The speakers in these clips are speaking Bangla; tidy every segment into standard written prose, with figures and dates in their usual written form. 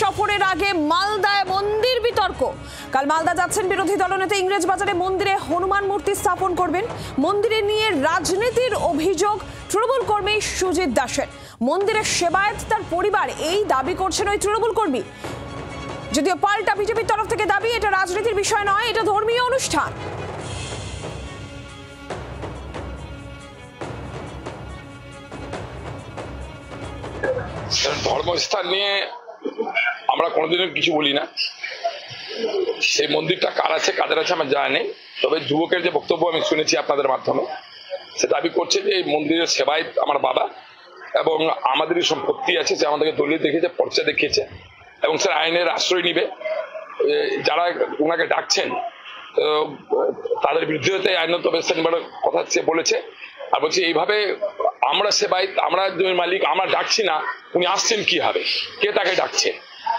সফরের আগে মালদায় মন্দির বিতর্ক। কাল মালদা যাচ্ছেন বিরোধী দলনেতা ইংরেজ বাজারে মন্দিরে হনুমান মূর্তি স্থাপন করবেন। মন্দিরে নিয়ে রাজনীতির অভিযোগ তৃণমূল কর্মী সুজিত দাসের। মন্দিরের সেবায়েত তার পরিবার এই দাবি করছেন ওই তৃণমূল কর্মী। যদিও পাল্টা বিজেপির তরফ থেকে দাবি এটা রাজনীতির বিষয় নয়, এটা ধর্মীয় অনুষ্ঠান। ধর্মস্থান নিয়ে আমরা কোনোদিনও কিছু বলি না। সেই মন্দিরটা কার আছে কাদের আছে আমার জানা নেই, তবে যুবকের যে বক্তব্য আমি শুনেছি আপনাদের মাধ্যমে, সে দাবি করছে যে এই মন্দিরের সেবায় আমার বাবা এবং আমাদেরই সম্পত্তি আছে, সে আমাদেরকে দলিল দেখিয়েছে, পর্চা দেখিয়েছে এবং সে আইনের আশ্রয় নিবে। যারা ওনাকে ডাকছেন তাদের বিরুদ্ধে আইনত ব্যবস্থা নেবার কথা সে বলেছে। আর বলছি এইভাবে আমরা সেবাই, আমরা জমির মালিক, আমরা ডাকছি না, উনি আসছেন কি হবে, কে তাকে ডাকছে,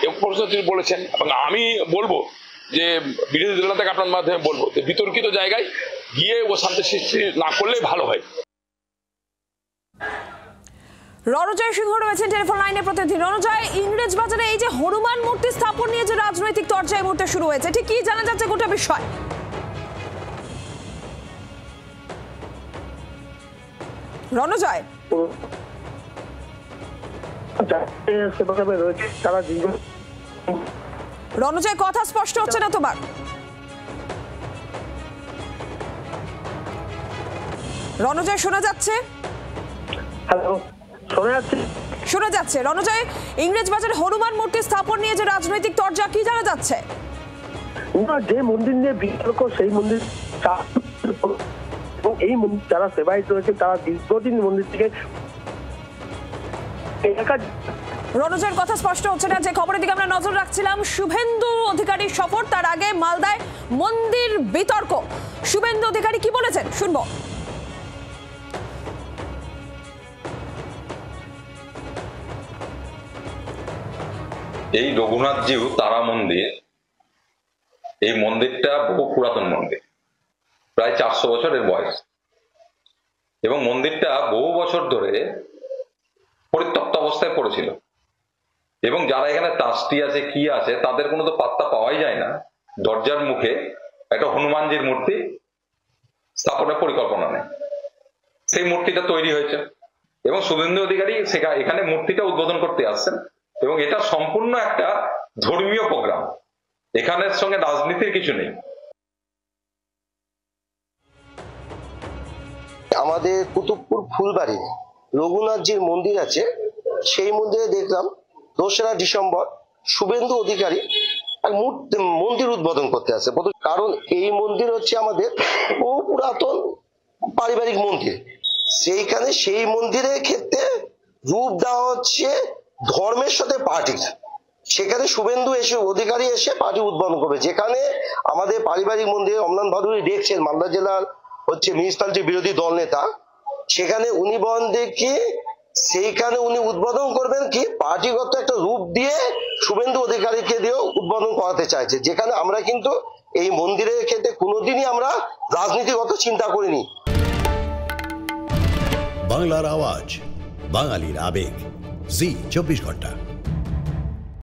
এই প্রশ্ন তিনি বলেছেন। এবং আমি বলবো যে বিরোধী দল থেকে আপনার মাধ্যমে বলবো যে বিতর্কিত জায়গায় গিয়ে ও শান্তি সৃষ্টি না করলে ভালো হয়। রণজয় সিংহ রয়েছেন টেলিফোন লাইনে প্রতিনিধি। রণজয়, ইংরেজ বাজারে এই যে হনুমান মূর্তি স্থাপন নিয়ে যে রাজনৈতিক চর্চা এই মুহূর্তে শুরু হয়েছে, ঠিক কি জানা যাচ্ছে গোটা বিষয়? রণজয়, রণজয় কথা স্পষ্ট হচ্ছে না তোমার। রণজয় শোনা যাচ্ছে? হ্যালো, শোনা যাচ্ছে। রণজয়, ইংরেজ বাজারে হনুমান মূর্তি স্থাপন নিয়ে যে রাজনৈতিক চর্চা, কি জানা যাচ্ছে? যে মন্দির নিয়ে বিতর্ক, সেই মন্দির এবং এই মন্দির যারা সেবায়িত রয়েছে তারা দীর্ঘদিন মন্দির থেকে। রণজয়ের কথা স্পষ্ট হচ্ছে না। যে খবরের দিকে আমরা নজর রাখছিলাম, শুভেন্দু অধিকারীর সফর, তার আগে মালদায় মন্দির বিতর্ক। শুভেন্দু অধিকারী কি বলেছেন শুনবো। এই রঘুনাথজিউ তারা মন্দির, এই মন্দিরটা বহু পুরাতন মন্দির, প্রায় 400 বছরের বয়স, এবং মন্দিরটা বহু বছর ধরে পরিত্যক্ত অবস্থায় পড়েছিল। এবং যারা এখানে ট্রাস্টি আছে কি আছে তাদের কোনো তো পাত্তা পাওয়াই যায় না। দরজার মুখে একটা হনুমানজির মূর্তি স্থাপনের পরিকল্পনা নেই, সেই মূর্তিটা তৈরি হয়েছে এবং শুভেন্দু অধিকারী এখানে মূর্তিটা উদ্বোধন করতে আসছেন। এবং এটা সম্পূর্ণ একটা ধর্মীয় প্রোগ্রাম, এখানের সঙ্গে রাজনীতির কিছু নেই। আমাদের কুতুবপুর ফুলবাড়ি রঘুনাথজির মন্দির আছে, সেই মন্দিরে দেখলাম 2রা ডিসেম্বর শুভেন্দু অধিকারী মন্দির উদ্বোধন করতে আসে। কারণ এই মন্দির হচ্ছে আমাদের বহু পুরাতন পারিবারিক মন্দির, সেইখানে সেই মন্দিরের ক্ষেত্রে রূপ দেওয়া হচ্ছে ধর্মের সাথে পার্টি। সেখানে শুভেন্দু অধিকারী এসে পার্টি উদ্বোধন করবে, যেখানে আমাদের পারিবারিক মন্দিরে অমলান ভাদুরী দেখছেন মালদা জেলার হচ্ছে মিউনিসিপাল যে বিরোধী দল নেতা, সেখানে উনি বলেন কি সেইখানে উনি উদ্বোধন করবেন কি পার্টিগত একটা রূপ দিয়ে শুভেন্দু অধিকারীকে দিয়েও উদ্বোধন করাতে চাইছে, যেখানে আমরা কিন্তু এই মন্দিরের ক্ষেত্রে কোনোদিনই আমরা রাজনীতিগত চিন্তা করিনি। বাংলার আওয়াজ, বাঙালির আবেগ, জি 24 ঘন্টা।